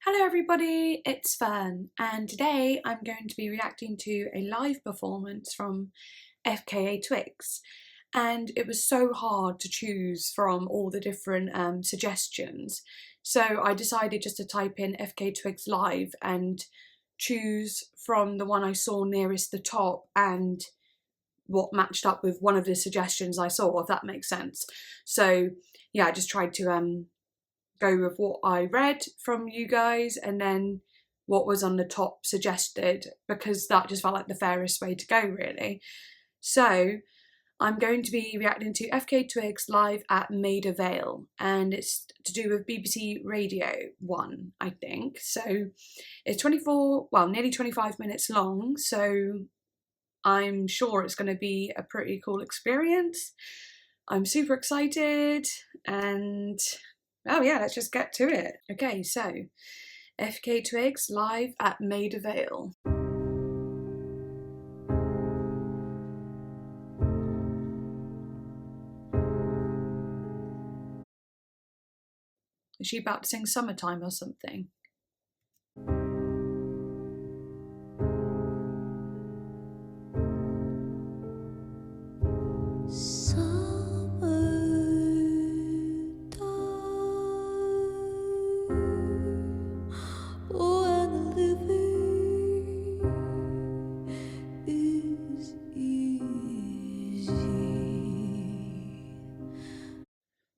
Hello everybody, it's Fern, and today I'm going to be reacting to a live performance from Fka Twigs, and it was so hard to choose from all the different suggestions, so I decided just to type in Fka Twigs live and choose from the one I saw nearest the top and what matched up with one of the suggestions I saw, if that makes sense. So yeah, I just tried to go with what I read from you guys and then what was on the top suggested, because that just felt like the fairest way to go really. So I'm going to be reacting to Fka Twigs live at Maida, Vale, and it's to do with BBC Radio 1, I think. So it's nearly 25 minutes long, so I'm sure it's going to be a pretty cool experience. I'm super excited, and oh yeah, let's just get to it. Okay, so Fka Twigs live at Maida, Vale. Is she about to sing Summertime or something?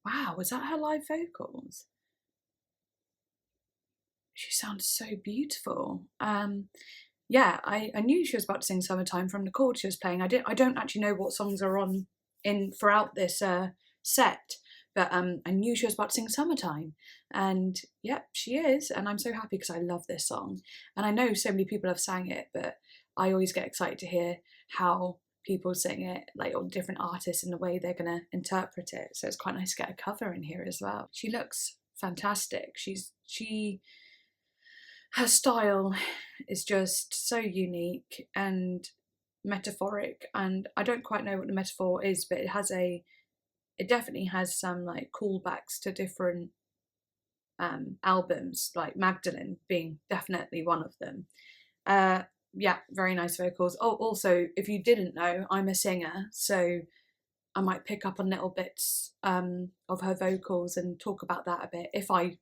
Wow, was that her live vocals? She sounds so beautiful. Yeah, I knew she was about to sing Summertime from the chord she was playing. I don't actually know what songs are on throughout this set, but I knew she was about to sing Summertime, and yep, she is, and I'm so happy because I love this song, and I know so many people have sang it, but I always get excited to hear how people sing it, like all different artists and the way they're gonna interpret it. So it's quite nice to get a cover in here as well. She looks fantastic. Her style is just so unique and metaphoric, and I don't quite know what the metaphor is, but it definitely has some like callbacks to different albums, like Magdalene being definitely one of them. Yeah, very nice vocals. Oh, also, if you didn't know, I'm a singer, so I might pick up on little bits of her vocals and talk about that a bit if I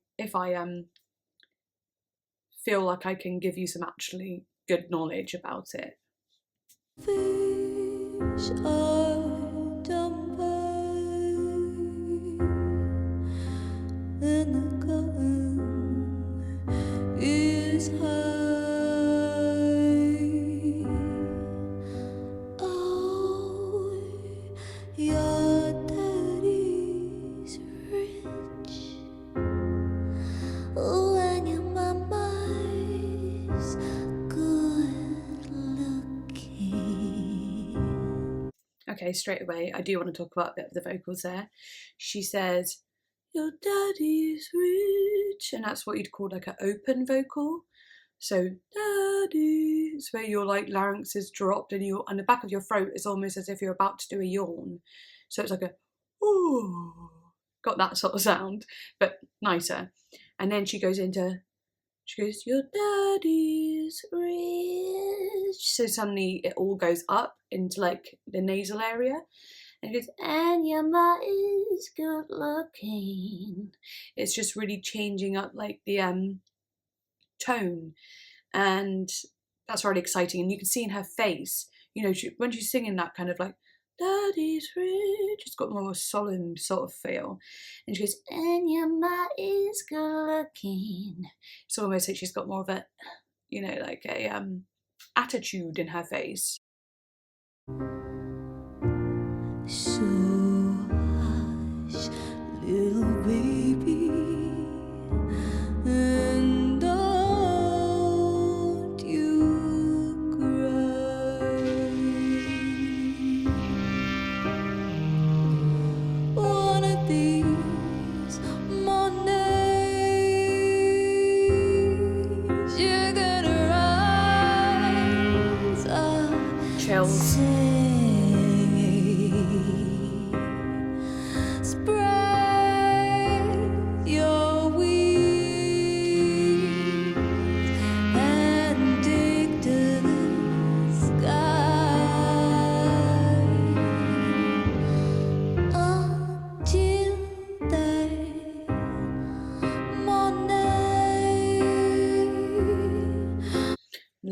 feel like I can give you some actually good knowledge about it. Fish are dumb and the gun is high. Oh, your daddy's rich. Oh, and your mama's good looking. Okay, straight away, I do want to talk about a bit of the vocals there. She says, your daddy's rich, and that's what you'd call like an open vocal. So daddy, it's where your like larynx is dropped and the back of your throat is almost as if you're about to do a yawn. So it's like a ooh, got that sort of sound, but nicer. And then she goes, your daddy's rich. So suddenly it all goes up into like the nasal area. And it goes, and your ma is good looking. It's just really changing up like the tone, and that's really exciting. And you can see in her face, you know, when she's singing that kind of like daddy's rich, it's got more of a solemn sort of feel. And she goes, and your ma is good looking. It's almost like she's got more of a, you know, like a attitude in her face. So hush, little baby, and don't you cry. One of these Mondays, you're gonna rise up. Chills. Spread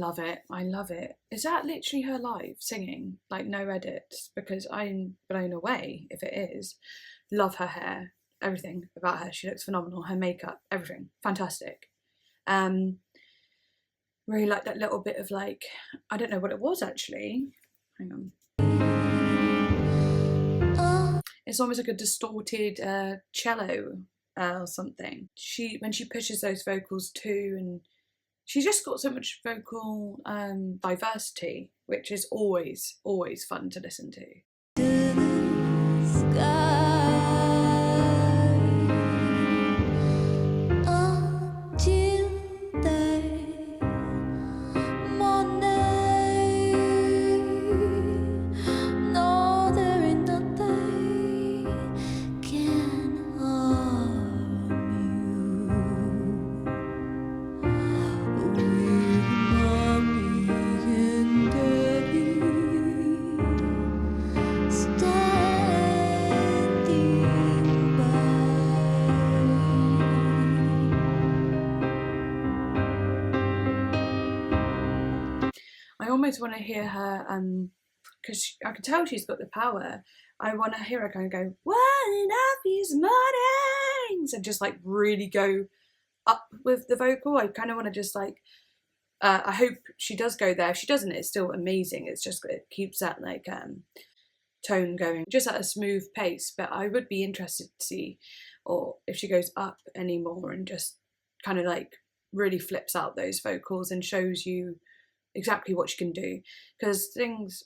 love it. I love it. Is that literally her live singing? Like no edits? Because I'm blown away if it is. Love her hair. Everything about her. She looks phenomenal. Her makeup, everything. Fantastic. Really like that little bit of like, I don't know what it was actually. Hang on. It's almost like a distorted cello or something. When she pushes those vocals too, and she's just got so much vocal diversity, which is always fun to listen to. I almost want to hear her, because I can tell she's got the power. I want to hear her kind of go, one of these mornings, and just like really go up with the vocal. I kind of want to just like, I hope she does go there. If she doesn't, it's still amazing. It's just, it keeps that like tone going, just at a smooth pace. But I would be interested to see, or if she goes up anymore and just kind of like really flips out those vocals and shows you exactly what she can do. Because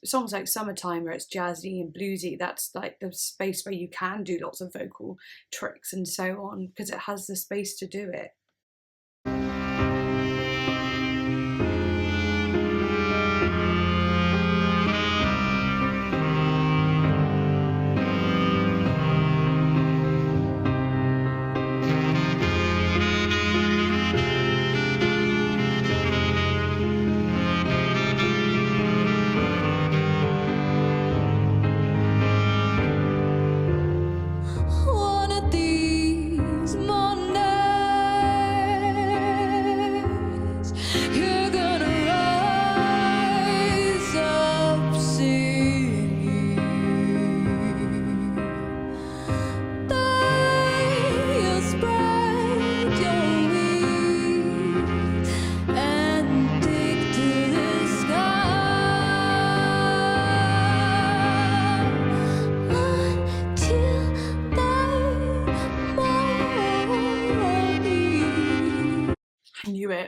songs like Summertime, where it's jazzy and bluesy, that's like the space where you can do lots of vocal tricks and so on, because it has the space to do it.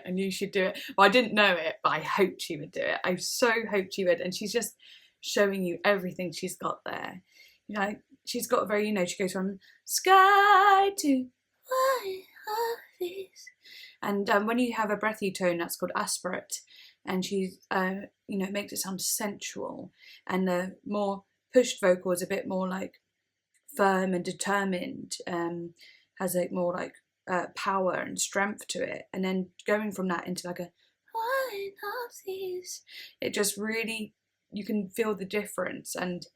I knew she'd do it. Well, I didn't know it, but I hoped she would do it. I so hoped she would. And she's just showing you everything she's got there. You know, she's got very, you know, she goes from sky to and when you have a breathy tone, that's called aspirate, and she's you know, it makes it sound sensual, and the more pushed vocal is a bit more like firm and determined, has like more like power and strength to it, and then going from that into like a one of these, it just really, you can feel the difference, and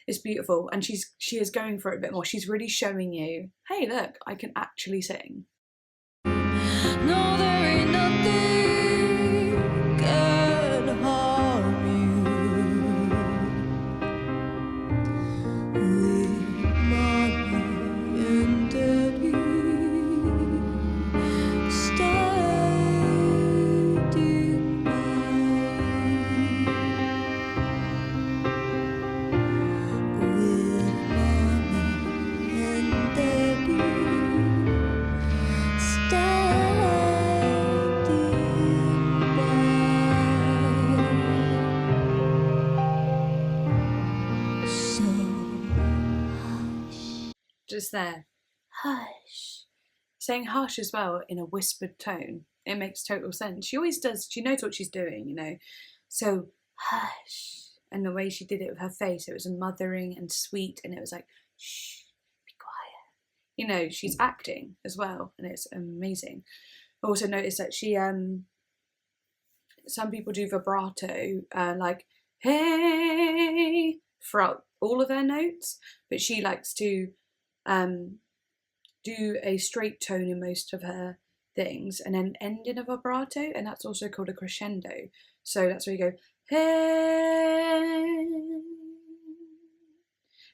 it's beautiful. And she is going for it a bit more. She's really showing you, hey look, I can actually sing. No, there ain't nothing can harm you with mommy and daddy standing by, with mommy and daddy just there, hush, saying hush as well in a whispered tone. It makes total sense. She always does. She knows what she's doing, you know. So hush, and the way she did it with her face, it was mothering and sweet, and it was like, shh, be quiet. You know, she's acting as well, and it's amazing. I also noticed that she some people do vibrato, like hey, throughout all of their notes, but she likes to do a straight tone in most of her things and then end in a vibrato, and that's also called a crescendo. So that's where you go, hey.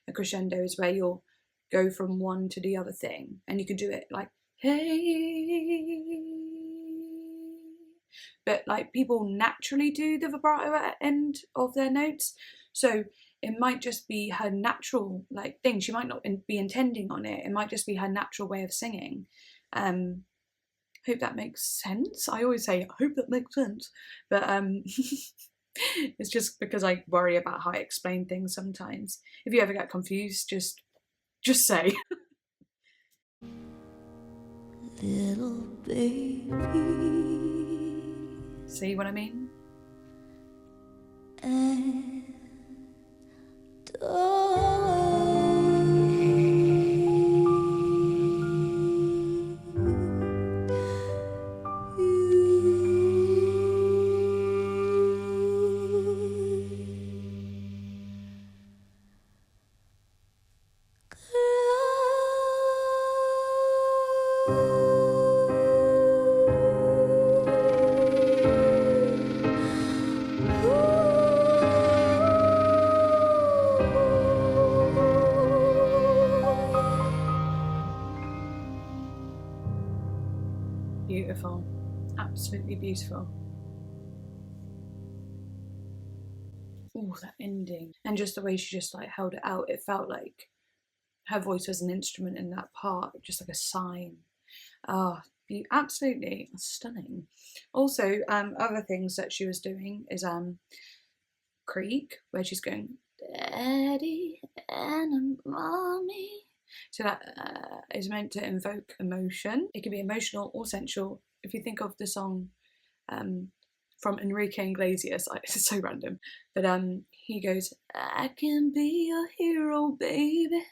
A crescendo is where you'll go from one to the other thing, and you can do it like, hey. But like people naturally do the vibrato at the end of their notes, so it might just be her natural like thing. She might not be intending on it. It might just be her natural way of singing. Hope that makes sense. I always say, I hope that makes sense, but it's just because I worry about how I explain things sometimes. If you ever get confused, just say. Little baby. See what I mean? And beautiful, absolutely beautiful. Oh, that ending, and just the way she just like held it out, it felt like her voice was an instrument in that part, just like a sign. Oh, absolutely stunning. Also, other things that she was doing is Creek, where she's going, Daddy and Mommy. So that is meant to invoke emotion. It can be emotional or sensual. If you think of the song from Enrique Iglesias, it's so random, but he goes, I can be your hero, baby.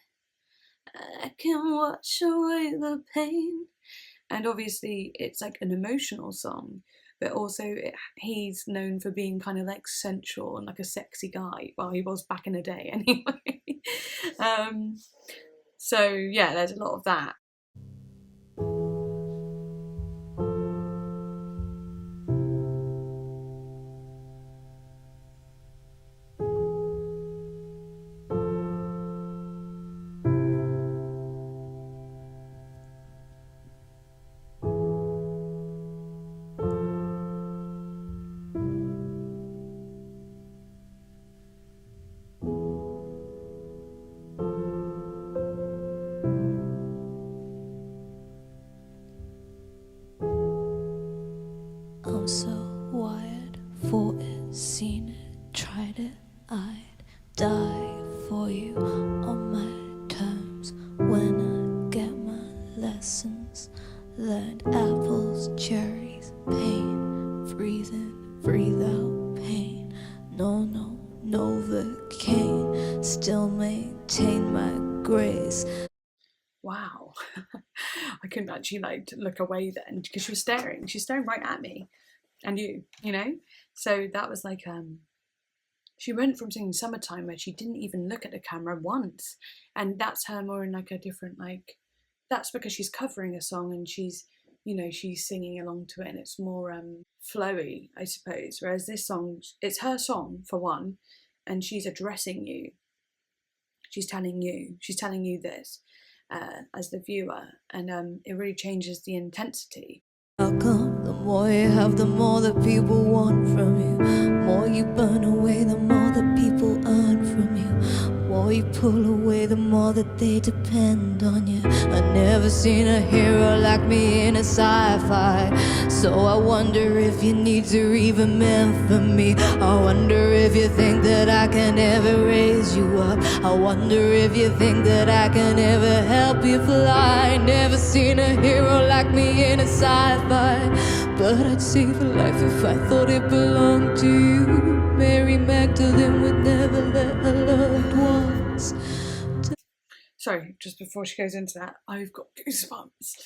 I can wash away the pain. And obviously it's like an emotional song, but also he's known for being kind of like sensual and like a sexy guy. Well, he was back in the day anyway. So yeah, there's a lot of that. I'm so wired for it, seen it, tried it, I'd die for you on my terms. When I get my lessons, learned apples, cherries, pain, breathe in, breathe out, pain. No, no, Novocaine, still maintain my grace. Wow. I couldn't actually like look away then because she's staring right at me and you know. So that was like she went from singing Summertime where she didn't even look at the camera once, and that's her more in like a different like, that's because she's covering a song and she's, you know, she's singing along to it and it's more flowy, I suppose, whereas this song, it's her song for one, and she's addressing you, she's telling you this as the viewer, and it really changes the intensity. How come the more you have, the more that people want from you? More you burn away, the more that people earn from you. More you pull away, the more that they depend on you. I never seen a hero like me in a sci-fi, so I wonder if you need to even meant for me. I wonder if you think that I can ever raise you up. I wonder if you think that I can ever help you fly. Never seen a hero like me in a sci-fi, but I'd save a life if I thought it belonged to you. Mary Magdalene would never let her loved ones. Sorry, just before she goes into that, I've got goosebumps.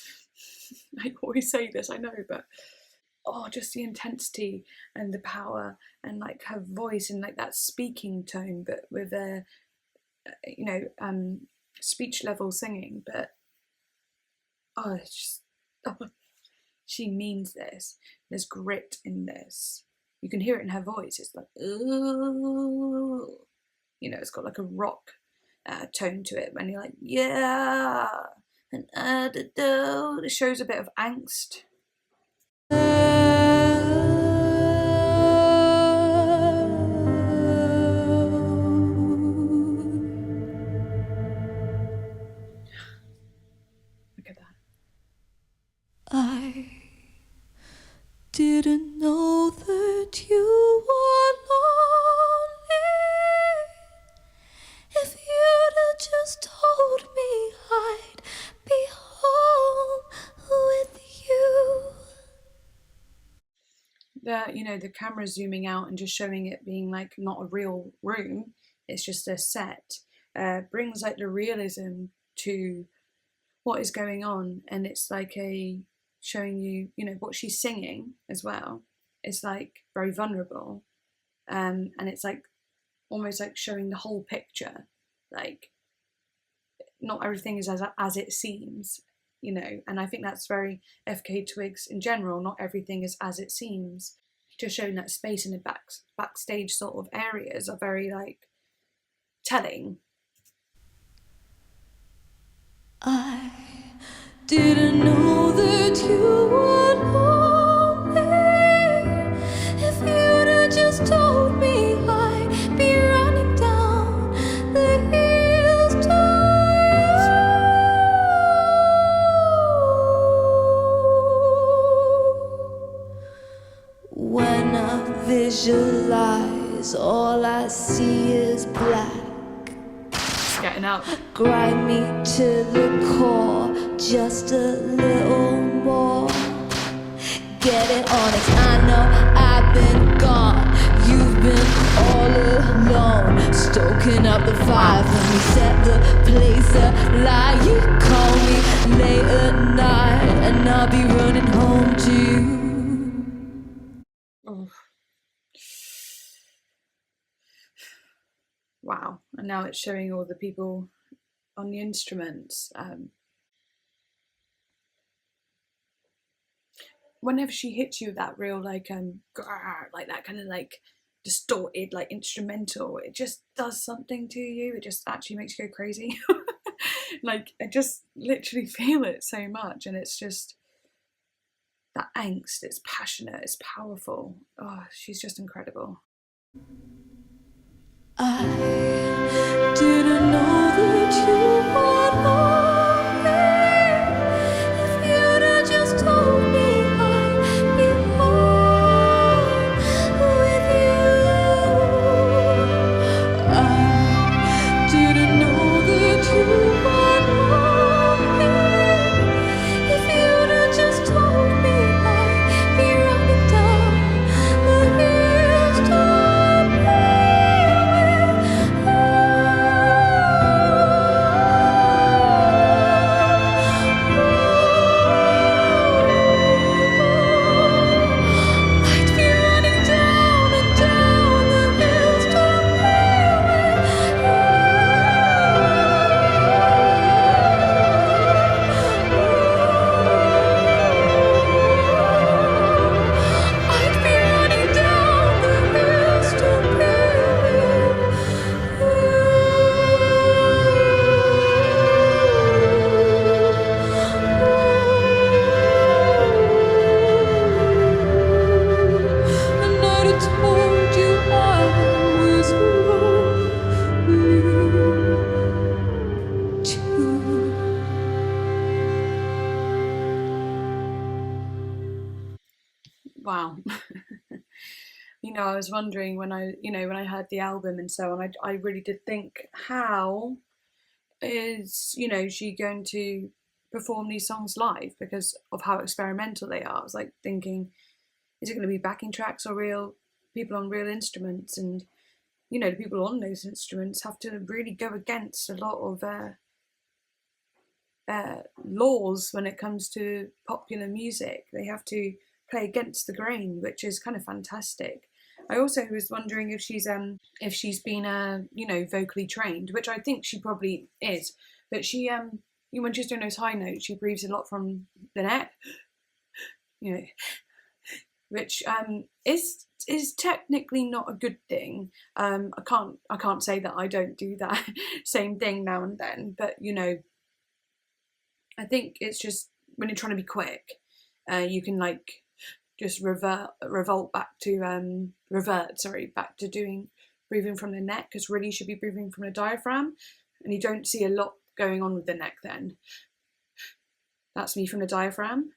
I always say this, I know, but oh, just the intensity and the power and like her voice and like that speaking tone, but with a, you know, speech level singing. But oh, it's just, oh, she means this. There's grit in this. You can hear it in her voice. It's like, ooh. You know, it's got like a rock tone to it when you're like, yeah. And it shows a bit of angst. Look at that. I didn't know that you were lonely. If you'd have just told me, I'd be home with you. The camera zooming out and just showing it being like not a real room, it's just a set, brings like the realism to what is going on, and it's like showing you, what she's singing as well. It's like very vulnerable, and it's like almost like showing the whole picture. Like not everything is as it seems, and I think that's very Fka Twigs in general. Not everything is as it seems. Just showing that space in the backstage sort of areas are very like telling. I didn't know that you were lonely. If you'd have just told me, I'd be running down the hills to you. When I visualize, all I see is black. Getting up. Grind me to the core, just a little more. Get it honest, I know I've been gone. You've been all alone, stoking up the fire for me, set the place alight. You call me late at night, and I'll be running home to you. Oh. Wow, and now it's showing all the people on the instruments. Whenever she hits you with that real like that kind of like distorted like instrumental, it just does something to you. It just actually makes you go crazy. Like I just literally feel it so much, and it's just that angst. It's passionate, it's powerful. Oh, she's just incredible. I didn't know that you were lonely. If you'd have just told me, I'd be home with you. I didn't know that you were lonely. If you'd have just told me, I'd be running down the hills to Wow. I was wondering when I heard the album and so on, I really did think, how is, she going to perform these songs live because of how experimental they are. I was like thinking, is it going to be backing tracks or real people on real instruments? And, the people on those instruments have to really go against a lot of laws when it comes to popular music. They have to play against the grain, which is kind of fantastic. I also was wondering if she's been vocally trained, which I think she probably is. But she when she's doing those high notes, she breathes a lot from the neck. you know, which is technically not a good thing. I can't say that I don't do that same thing now and then, but you know, I think it's just when you're trying to be quick, you can like just revert back to doing breathing from the neck, because really you should be breathing from the diaphragm, and you don't see a lot going on with the neck then. That's me from the diaphragm.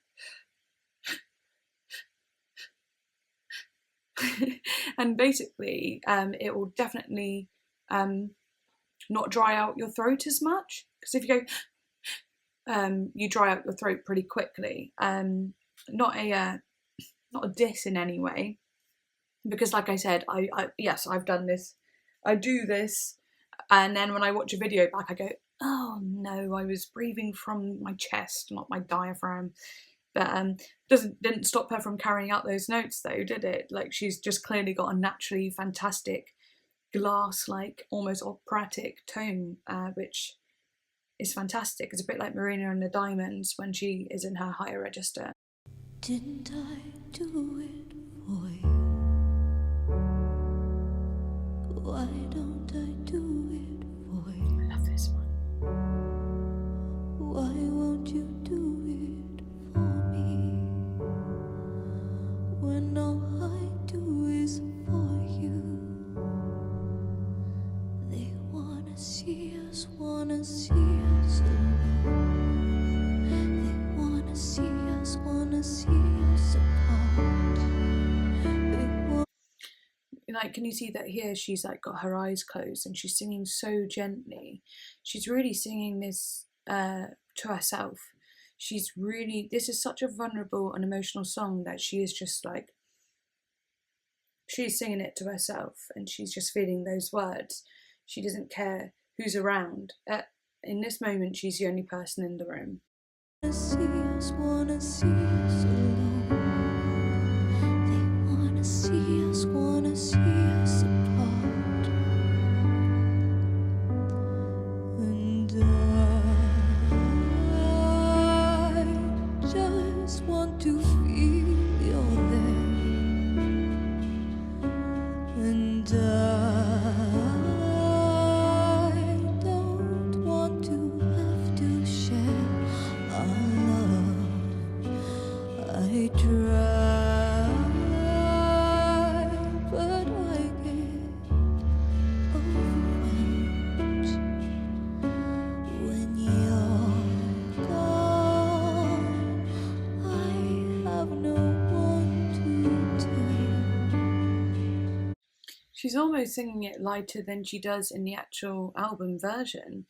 And basically, it will definitely not dry out your throat as much, because if you go, you dry out your throat pretty quickly. Not a diss in any way, because like I said, yes, I've done this. I do this, and then when I watch a video back, I go, oh no, I was breathing from my chest, not my diaphragm. But didn't stop her from carrying out those notes though, did it? Like, she's just clearly got a naturally fantastic glass-like, almost operatic tone, which is fantastic. It's a bit like Marina and the Diamonds when she is in her higher register. Didn't I do it for you? Why don't I do it for you? I love this one. Why won't you do it for me? When all I do is for you. They wanna see us alone. They wanna see us apart. Like, can you see that here she's like got her eyes closed and she's singing so gently. She's really singing this to herself. This is such a vulnerable and emotional song that she is just like, she's singing it to herself and she's just feeling those words. She doesn't care who's around. In this moment, she's the only person in the room. Wanna see us alone. They wanna see us apart. And I just want to feel you're there. And I don't want to have to share our love. I try, but I get overwhelmed when you're gone. I have no one to tell. She's almost singing it lighter than she does in the actual album version.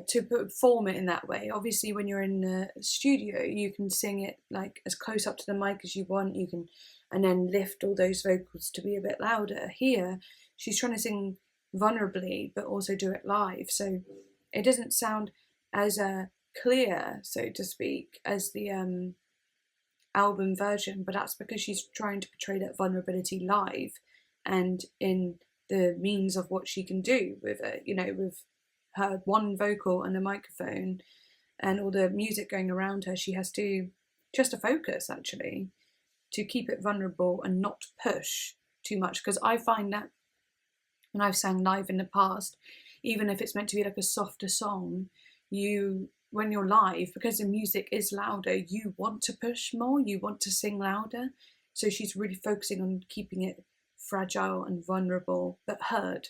To perform it in that way. Obviously, when you're in the studio, you can sing it like as close up to the mic as you want. You can, and then lift all those vocals to be a bit louder. Here, she's trying to sing vulnerably, but also do it live, so it doesn't sound as clear, so to speak, as the album version. But that's because she's trying to portray that vulnerability live, and in the means of what she can do with it. You know, with her one vocal and a microphone and all the music going around her, she has to focus actually to keep it vulnerable and not push too much. Because I find that when I've sang live in the past, even if it's meant to be like a softer song, when you're live, because the music is louder, you want to push more, you want to sing louder. So she's really focusing on keeping it fragile and vulnerable but heard.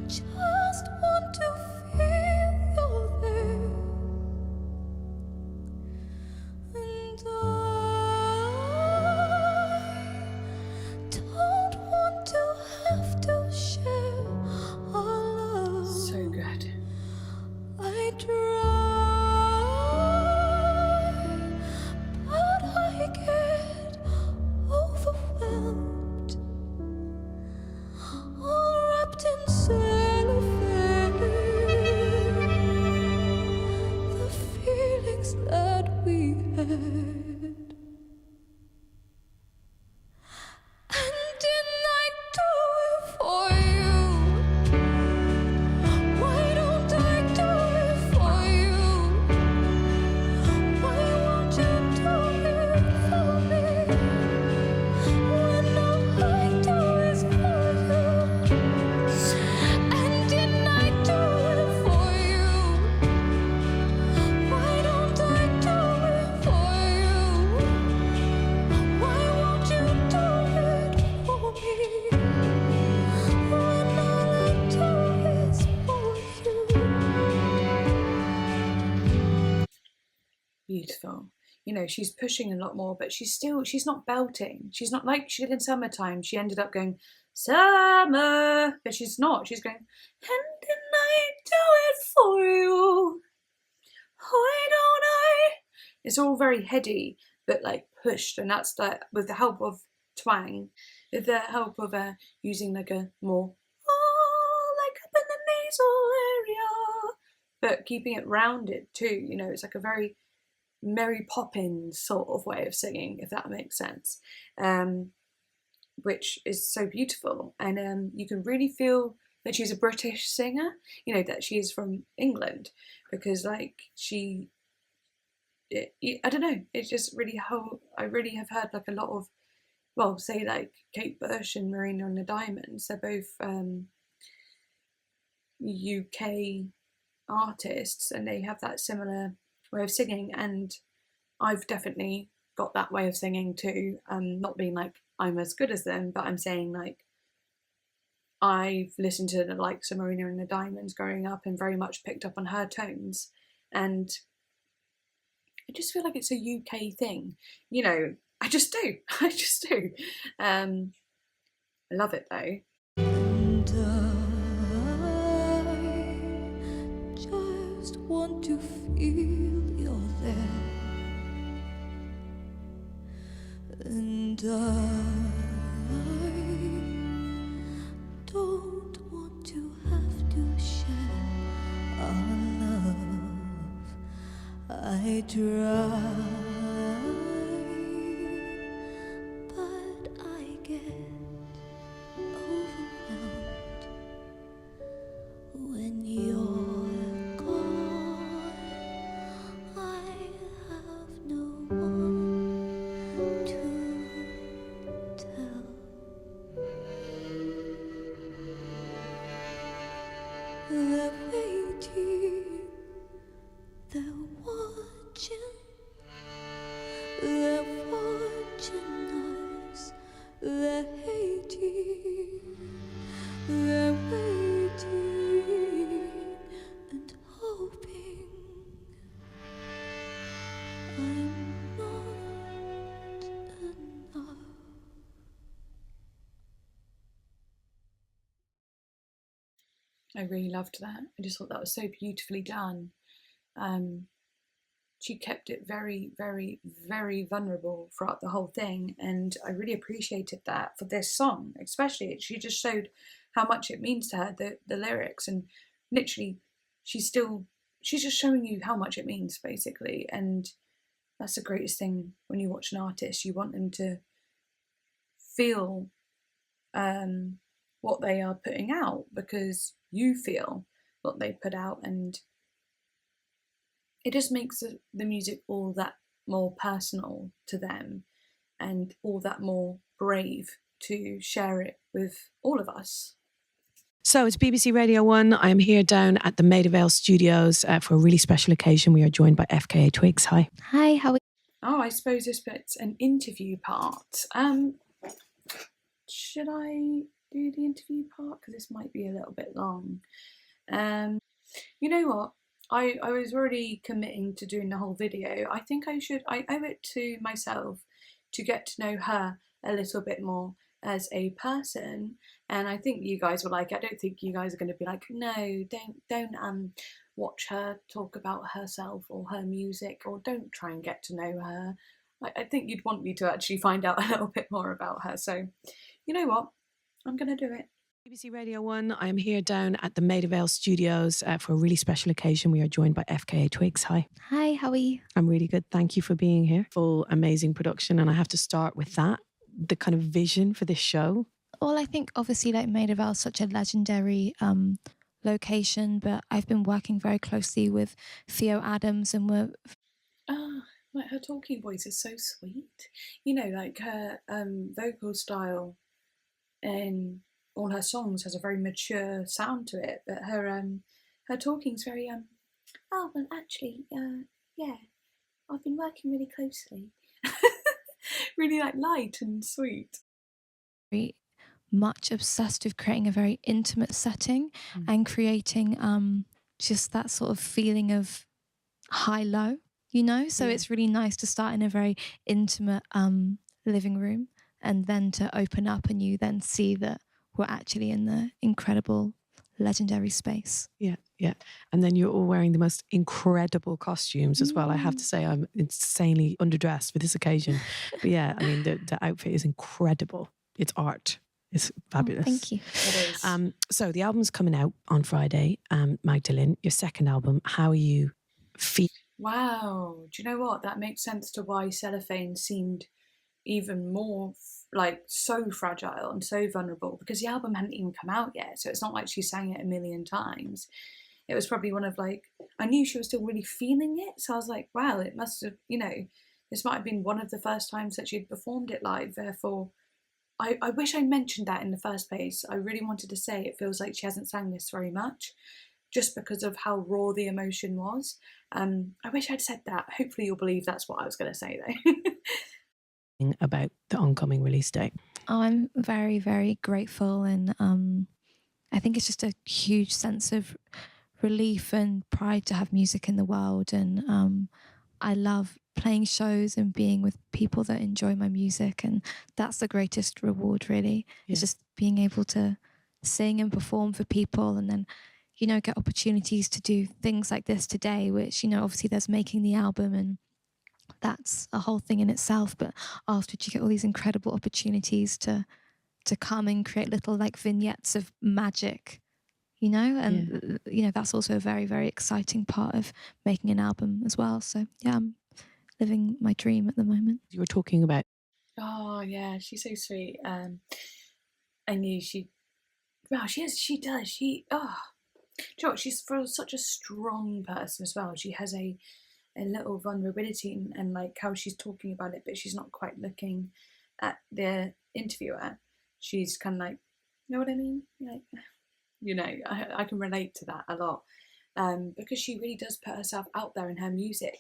Just want to feel you're there. And I don't want to have to share our love. So good. I try, but I get overwhelmed, all wrapped in cellophane. The feelings that we had. And didn't I do it for you? Why don't beautiful. You know, she's pushing a lot more, but she's not belting. She's not like she did in Summertime. She ended up going, summer, but she's not. She's going, and didn't I do it for you? Why don't I? It's all very heady, but like pushed, and that's that with the help of twang, with the help of using like a more, like up in the nasal area, but keeping it rounded too. You know, it's like a very Mary Poppins sort of way of singing, if that makes sense, which is so beautiful. And you can really feel that she's a British singer, you know, that she is from England, because like I don't know, it's just really how I really have heard like a lot of, well, say like Kate Bush and Marina and the Diamonds, they're both UK artists, and they have that similar way of singing, and I've definitely got that way of singing too. Not being like I'm as good as them, but I'm saying like I've listened to the likes of Marina and the Diamonds growing up and very much picked up on her tones, and I just feel like it's a UK thing, you know. I just do. I just do. I love it though. And I just want to feel you're there. And I don't want to have to share our love. I try, but I get overwhelmed when you're gone. I have no one to tell. They're waiting, they're watching, they're watching us, they're hating, they're waiting and hoping I'm not enough. I really loved that. I just thought that was so beautifully done. She kept it very, very, very vulnerable throughout the whole thing, and I really appreciated that for this song, especially. She just showed how much it means to her, the lyrics, and literally, she's just showing you how much it means, basically. And that's the greatest thing when you watch an artist. You want them to feel what they are putting out, because you feel what they put out, and it just makes the music all that more personal to them and all that more brave to share it with all of us. So it's BBC Radio 1. I'm here down at the Maida Vale studios for a really special occasion. We are joined by Fka Twigs. Hi. Hi, how are you? Oh, I suppose this bit's an interview part. Should I do the interview part? Because this might be a little bit long. You know what? I was already committing to doing the whole video. I think I owe it to myself to get to know her a little bit more as a person, and I think you guys will like it. I don't think you guys are going to be like, no, don't watch her talk about herself or her music, or don't try and get to know her. I think you'd want me to actually find out a little bit more about her. So, you know what? I'm going to do it. BBC Radio 1. I'm here down at the Maida Vale studios for a really special occasion. We are joined by Fka Twigs. Hi. Hi, how are you? I'm really good. Thank you for being here. Full amazing production. And I have to start with that. The kind of vision for this show. Well, I think obviously like Maida Vale is such a legendary location, but I've been working very closely with Theo Adams, and we're... Like her talking voice is so sweet. You know, like her vocal style in all her songs has a very mature sound to it, but her talking's very oh well actually yeah, I've been working really closely. Really like light and sweet. Very much obsessed with creating a very intimate setting and creating just that sort of feeling of high-low. you know? So it's really nice to start in a very intimate living room, and then to open up and you then see that we're actually in the incredible, legendary space. Yeah, yeah. And then you're all wearing the most incredible costumes as well. I have to say, I'm insanely underdressed for this occasion. But yeah, I mean, the outfit is incredible. It's art. It's fabulous. Oh, thank you. It is. So the album's coming out on Friday. Magdalene, your second album. How are you feeling? Wow. Do you know what? That makes sense to why Cellophane seemed even more like so fragile and so vulnerable, because the album hadn't even come out yet. So it's not like she sang it a million times. It was probably one of like, I knew she was still really feeling it. So I was like, wow, it must have, you know, this might have been one of the first times that she'd performed it live. Therefore, I wish I mentioned that in the first place. I really wanted to say it feels like she hasn't sang this very much, just because of how raw the emotion was. I wish I'd said that. Hopefully you'll believe that's what I was going to say though. About the oncoming release date? Oh, I'm very, very grateful, and I think it's just a huge sense of relief and pride to have music in the world, and I love playing shows and being with people that enjoy my music, and that's the greatest reward, really. Yeah. It's just being able to sing and perform for people, and then, you know, get opportunities to do things like this today, which, you know, obviously there's making the album, and that's a whole thing in itself, but afterwards you get all these incredible opportunities to come and create little like vignettes of magic, you know, and you know, that's also a very, very exciting part of making an album as well. So yeah, I'm living my dream at the moment. You were talking about. Oh yeah, she's so sweet. I knew she. Wow, she is. She does. She. Oh, do you know what? She's for such a strong person as well. She has a little vulnerability and like how she's talking about it, but she's not quite looking at the interviewer. She's kind of like, you know what I mean? Like, you know, I can relate to that a lot, because she really does put herself out there in her music.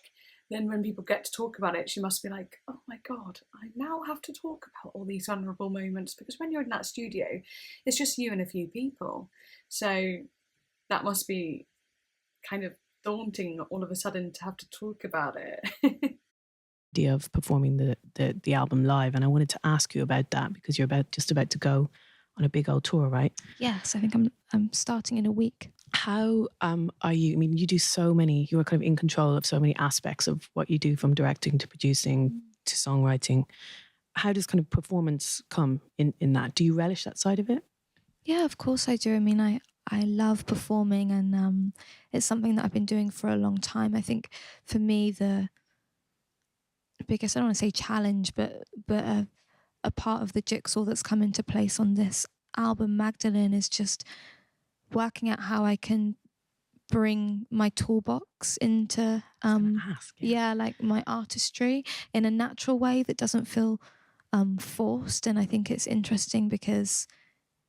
Then when people get to talk about it, she must be like, oh my God, I now have to talk about all these vulnerable moments, because when you're in that studio, it's just you and a few people. So that must be kind of daunting all of a sudden to have to talk about it. Idea of performing the album live, and I wanted to ask you about that because you're just about to go on a big old tour, right? Yes, I think I'm starting in a week. How are you? I mean, you do so many. You are kind of in control of so many aspects of what you do, from directing to producing to songwriting. How does kind of performance come in that? Do you relish that side of it? Yeah, of course I do. I mean, I love performing, and it's something that I've been doing for a long time. I think for me, the biggest, I don't want to say challenge, but a part of the jigsaw that's come into place on this album, Magdalene, is just working out how I can bring my toolbox into like my artistry in a natural way that doesn't feel forced. And I think it's interesting because,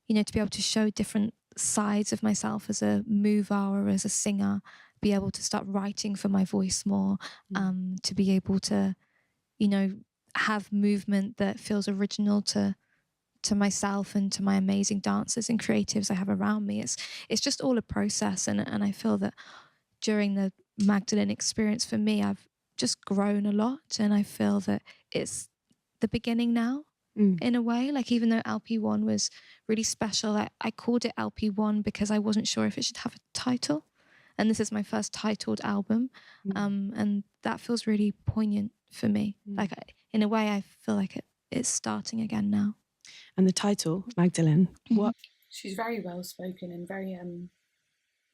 you know, to be able to show different sides of myself as a mover or as a singer, be able to start writing for my voice more, to be able to, you know, have movement that feels original to myself and to my amazing dancers and creatives I have around me. It's just all a process, and I feel that during the Magdalene experience for me, I've just grown a lot, and I feel that it's the beginning now. In a way, like even though LP1 was really special, I called it LP1 because I wasn't sure if it should have a title, and this is my first titled album, and that feels really poignant for me. Like in a way, I feel like it's starting again now. And the title, Magdalene, what? She's very well spoken and very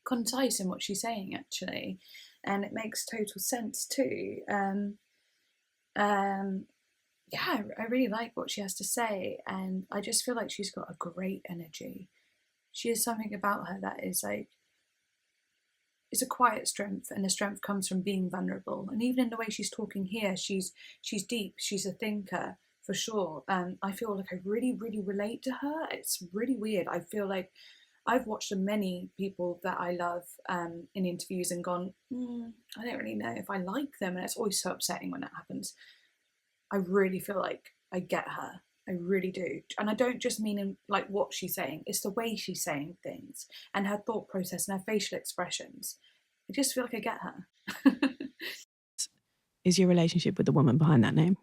concise in what she's saying, actually, and it makes total sense too. Yeah, I really like what she has to say, and I just feel like she's got a great energy. She has something about her that is like, it's a quiet strength, and the strength comes from being vulnerable. And even in the way she's talking here, she's deep, she's a thinker for sure. And I feel like I really, really relate to her. It's really weird. I feel like I've watched many people that I love in interviews and gone, I don't really know if I like them, and it's always so upsetting when that happens. I really feel like I get her. I really do. And I don't just mean in like what she's saying, it's the way she's saying things and her thought process and her facial expressions. I just feel like I get her. is your relationship with the woman behind that name?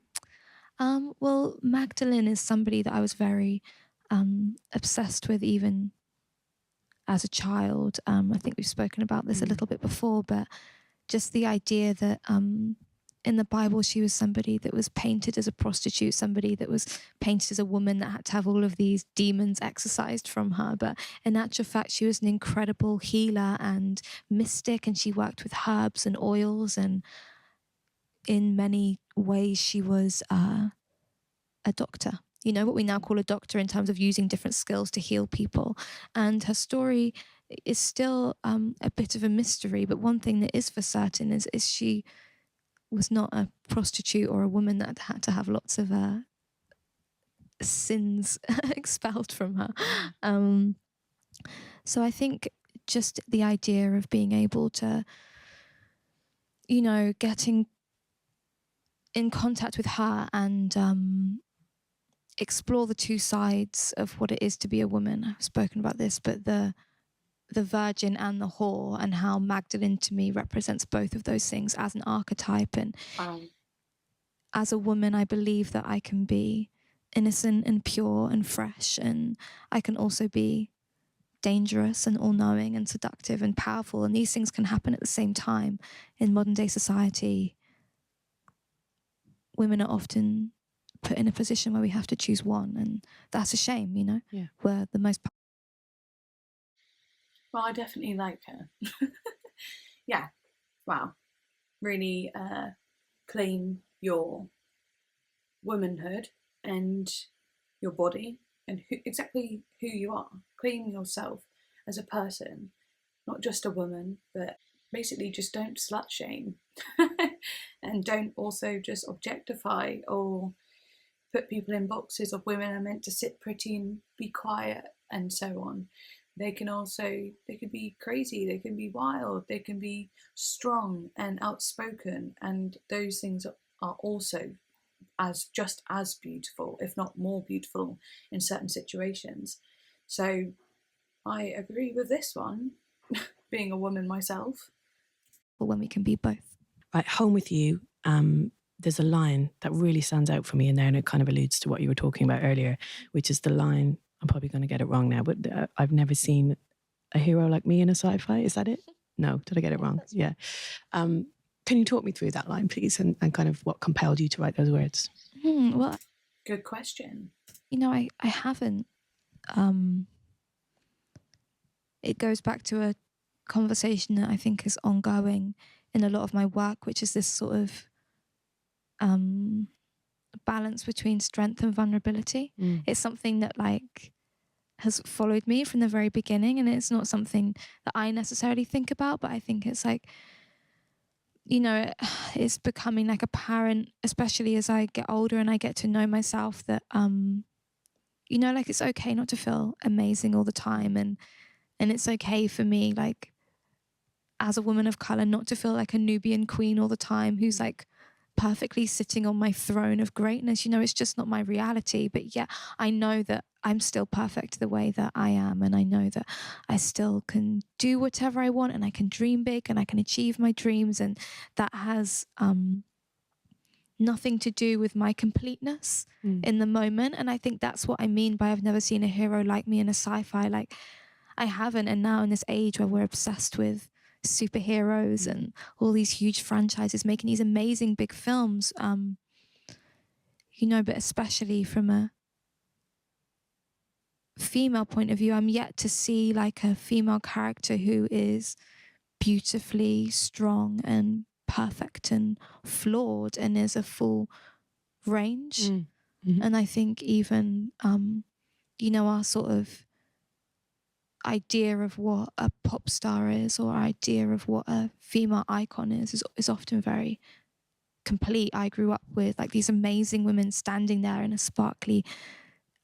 Well, Magdalene is somebody that I was very obsessed with even as a child. I think we've spoken about this a little bit before, but just the idea that in the Bible she was somebody that was painted as a prostitute, somebody that was painted as a woman that had to have all of these demons exorcised from her. But in actual fact, she was an incredible healer and mystic, and she worked with herbs and oils, and in many ways she was a doctor. You know, what we now call a doctor in terms of using different skills to heal people. And her story is still a bit of a mystery, but one thing that is for certain is she was not a prostitute or a woman that had to have lots of sins expelled from her. So I think just the idea of being able to, you know, getting in contact with her and explore the two sides of what it is to be a woman. I've spoken about this, but the virgin and the whore, and how Magdalene to me represents both of those things as an archetype. And as a woman, I believe that I can be innocent and pure and fresh, and I can also be dangerous and all-knowing and seductive and powerful, and these things can happen at the same time. In modern day society, women are often put in a position where we have to choose one, and that's a shame, you know. Yeah. We're the most Well, I definitely like her. Yeah, wow. Really claim your womanhood and your body and exactly who you are. Claim yourself as a person, not just a woman, but basically just don't slut shame and don't also just objectify or put people in boxes of women are meant to sit pretty and be quiet and so on. They could be crazy, they can be wild, they can be strong and outspoken, and those things are also just as beautiful, if not more beautiful, in certain situations. So I agree with this one, being a woman myself. when we can be both. Right, Home With You, there's a line that really stands out for me in there, and it kind of alludes to what you were talking about earlier, which is the line, I'm probably going to get it wrong now, but I've never seen a hero like me in a sci-fi. Is that it? No, did I get it wrong? Yeah. Can you talk me through that line, please, and kind of what compelled you to write those words? Well, good question. You know, I haven't. It goes back to a conversation that I think is ongoing in a lot of my work, which is this sort of balance between strength and vulnerability. It's something that has followed me from the very beginning, and it's not something that I necessarily think about, but I think it's you know, it's becoming apparent, especially as I get older and I get to know myself, that you know, it's okay not to feel amazing all the time, and it's okay for me, as a woman of color, not to feel like a Nubian queen all the time who's perfectly sitting on my throne of greatness. You know, it's just not my reality. But yeah, I know that I'm still perfect the way that I am, and I know that I still can do whatever I want, and I can dream big, and I can achieve my dreams, and that has nothing to do with my completeness in the moment. And I think that's what I mean by I've never seen a hero like me in a sci-fi. I haven't. And now in this age where we're obsessed with superheroes and all these huge franchises making these amazing big films, you know, but especially from a female point of view, I'm yet to see a female character who is beautifully strong and perfect and flawed and is a full range. And I think even you know, our sort of idea of what a pop star is, or idea of what a female icon is often very complete. I grew up with these amazing women standing there in a sparkly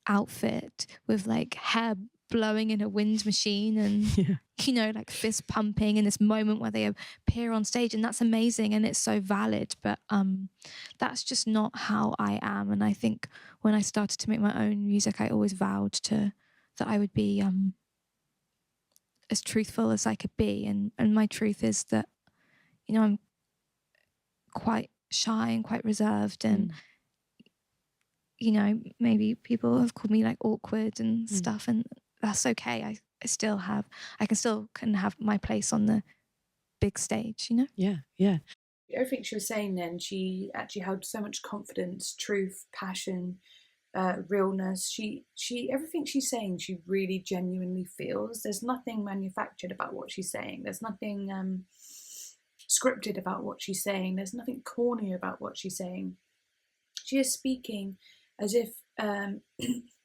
outfit with hair blowing in a wind machine and you know, fist pumping in this moment where they appear on stage, and that's amazing and it's so valid, but that's just not how I am. And I think when I started to make my own music, I always vowed that I would be as truthful as I could be, and my truth is that, you know, I'm quite shy and quite reserved, and you know, maybe people have called me like awkward and stuff, and that's okay. I can still have my place on the big stage, you know? Yeah. Everything she was saying then, she actually held so much confidence, truth, passion, realness. She everything she's saying, she really genuinely feels. There's nothing manufactured about what she's saying. There's nothing scripted about what she's saying. There's nothing corny about what she's saying. She is speaking as if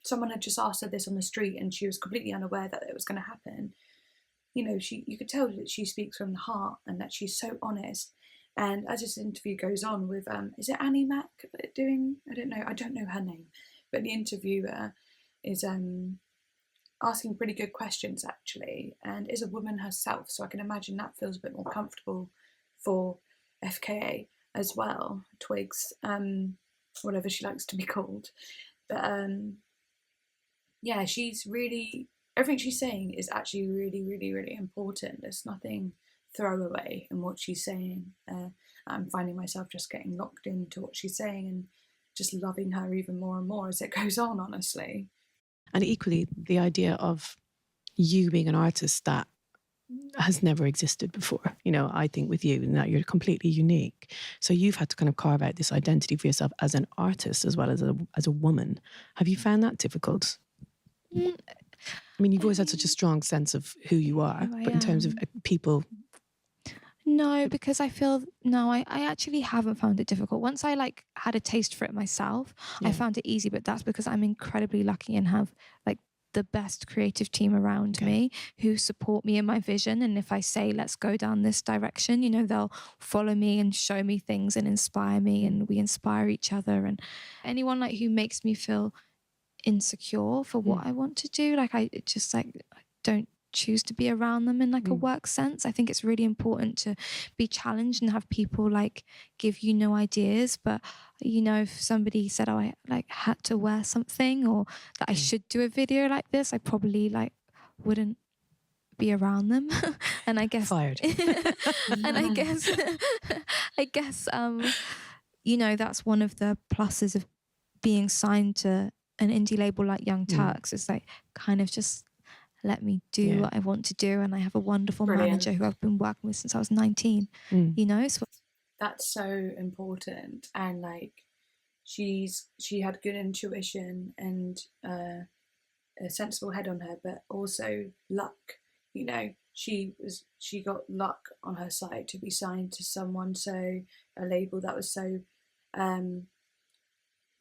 someone had just asked her this on the street and she was completely unaware that it was going to happen. You know, you could tell that she speaks from the heart and that she's so honest. And as this interview goes on with, is it Annie Mac doing? I don't know her name, but the interviewer is asking pretty good questions actually, and is a woman herself. So I can imagine that feels a bit more comfortable for FKA as well, Twigs, whatever she likes to be called. But yeah, she's really, everything she's saying is actually really, really, really important. There's nothing throwaway in what she's saying. I'm finding myself just getting locked into what she's saying and just loving her even more and more as it goes on, honestly. And equally, the idea of you being an artist that has never existed before, you know, I think with you, and that you're completely unique. So you've had to kind of carve out this identity for yourself as an artist as well as a woman. Have you found that difficult? I mean, you've always had such a strong sense of who you are, but in terms of people... No, because I actually haven't found it difficult. Once I like had a taste for it myself, I found it easy, but that's because I'm incredibly lucky and have like the best creative team around me who support me in my vision. And if I say, let's go down this direction, you know, they'll follow me and show me things and inspire me, and we inspire each other. And anyone like who makes me feel insecure for what I want to do, like I don't choose to be around them in like a work sense. I think it's really important to be challenged and have people like give you no ideas. But you know, if somebody said, oh, I like had to wear something, or that I should do a video like this, I probably like wouldn't be around them. And I guess fired. And I guess you know, that's one of the pluses of being signed to an indie label like Young Turks. It's like kind of just let me do what I want to do, and I have a wonderful manager who I've been working with since I was 19. You know, so that's so important. And like she had good intuition and a sensible head on her, but also luck. You know, she got luck on her side to be signed to a label that was so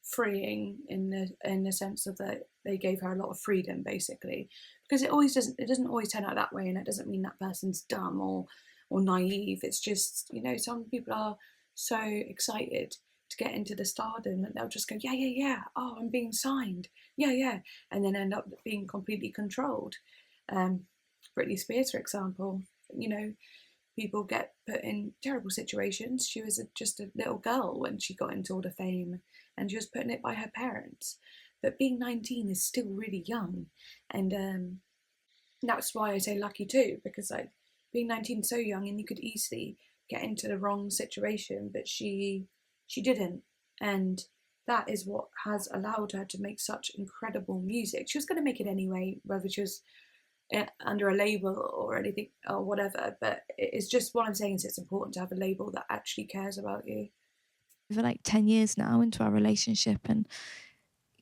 freeing in the sense of that they gave her a lot of freedom, basically, because it doesn't always turn out that way, and it doesn't mean that person's dumb or naive. It's just, you know, some people are so excited to get into the stardom that they'll just go, yeah, oh, I'm being signed, yeah, and then end up being completely controlled. Britney Spears, for example, you know, people get put in terrible situations. She was just a little girl when she got into all the fame, and she was put in it by her parents. But being 19 is still really young, and that's why I say lucky too, because like being 19 is so young, and you could easily get into the wrong situation, but she didn't, and that is what has allowed her to make such incredible music. She was going to make it anyway, whether she was under a label or anything or whatever, but it's just, what I'm saying is it's important to have a label that actually cares about you. For like 10 years now into our relationship, and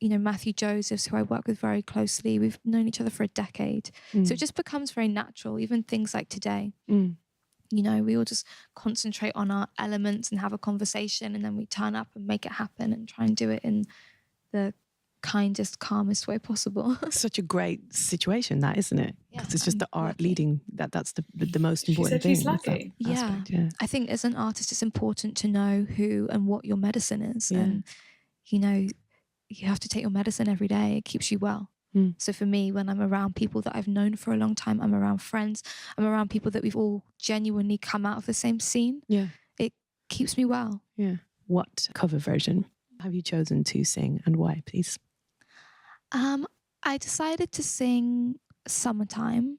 you know, Matthew Josephs, who I work with very closely, we've known each other for a decade, so it just becomes very natural. Even things like today, you know, we all just concentrate on our elements and have a conversation, and then we turn up and make it happen and try and do it in the kindest, calmest way possible. Such a great situation, that, isn't it? Because it's just the art leading. That's the most important thing. She's lucky. Yeah. I think as an artist, it's important to know who and what your medicine is, and you know, you have to take your medicine every day. It keeps you well. So for me, when I'm around people that I've known for a long time, I'm around friends, I'm around people that we've all genuinely come out of the same scene. It keeps me well. What cover version have you chosen to sing, and why, please? I decided to sing Summertime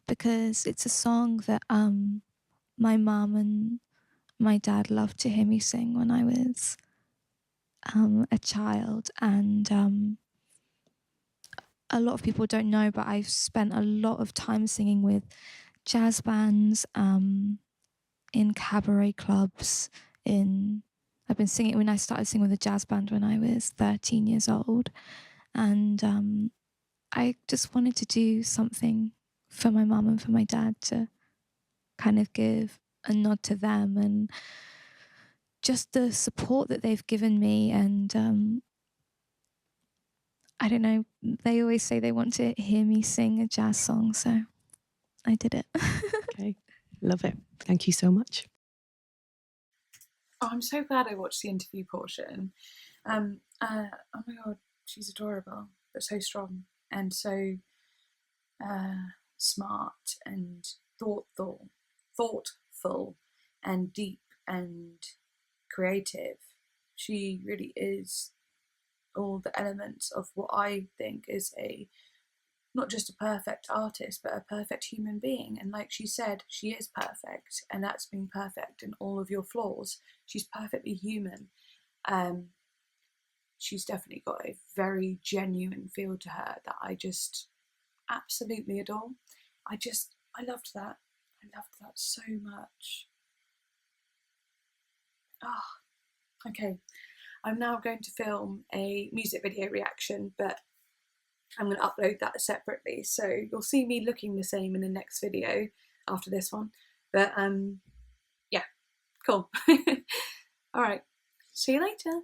because it's a song that my mum and my dad loved to hear me sing when I was a child, and a lot of people don't know, but I've spent a lot of time singing with jazz bands, in cabaret clubs. I've been singing when I started singing with a jazz band when I was 13 years old, and I just wanted to do something for my mum and for my dad to kind of give a nod to them and just the support that they've given me. And I don't know, they always say they want to hear me sing a jazz song, so I did it. Okay, love it. Thank you so much. Oh, I'm so glad I watched the interview portion. Oh my god, she's adorable, but so strong and so smart and thoughtful and deep and creative. She really is all the elements of what I think is not just a perfect artist, but a perfect human being. And like she said, she is perfect, and that's being perfect in all of your flaws. She's perfectly human. She's definitely got a very genuine feel to her that I just absolutely adore. I loved that. I loved that so much. Ah, okay. I'm now going to film a music video reaction, but I'm going to upload that separately. So you'll see me looking the same in the next video after this one. But yeah, cool. All right. See you later.